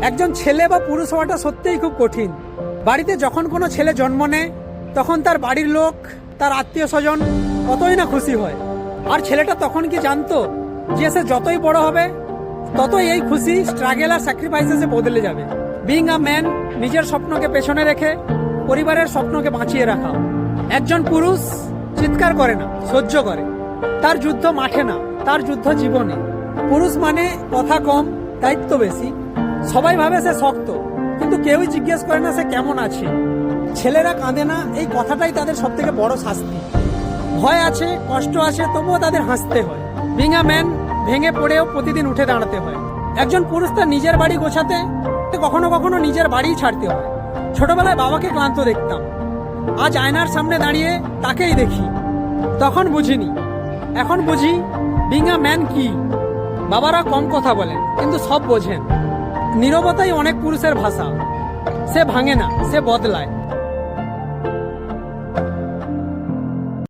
একজন ছেলে বা পুরুষ হওয়াটা সত্যিই খুব কঠিন। বাড়িতে যখন কোনো ছেলে জন্ম নেয় তখন তার বাড়ির লোক, তার আত্মীয় স্বজন কতই না খুশি হয়। আর ছেলেটা তখন কি জানতো যে সে যতই বড় হবে ততই এই খুশি স্ট্রাগল আর স্যাক্রিফাইসে বদলে যাবে। বিং আ ম্যান, নিজের স্বপ্নকে পেছনে রেখে পরিবারের স্বপ্নকে বাঁচিয়ে রাখা। একজন পুরুষ চিৎকার করে না, সহ্য করে। তার যুদ্ধ মাঠে না, তার যুদ্ধ জীবনে। পুরুষ মানে কথা কম, দায়িত্ব বেশি। সবাই ভাবে সে শক্ত, কিন্তু কেউই জিজ্ঞেস করে না সে কেমন আছে। ছেলেরা কাঁদে না, এই কথাটাই তাদের সব থেকে বড় শাস্তি। ভয় আছে, কষ্ট আছে, তবুও তাদের হাসতে হয়। বিং আ ম্যান, ভেঙে পড়েও প্রতিদিন উঠে দাঁড়াতে হয়। একজন পুরুষ তার নিজের বাড়ি গোছাতে কখনো কখনো নিজের বাড়ি ছাড়তে হয়। ছোটবেলায় বাবাকে ক্লান্ত দেখতাম, আজ আয়নার সামনে দাঁড়িয়ে তাকেই দেখি। তখন বুঝিনি, এখন বুঝি বিং আ ম্যান কি। বাবারা কম কথা বলেন, কিন্তু সব বোঝেন। নীরবতাই অনেক পুরুষের ভাষা। সে ভাঙে না, সে বদলায়।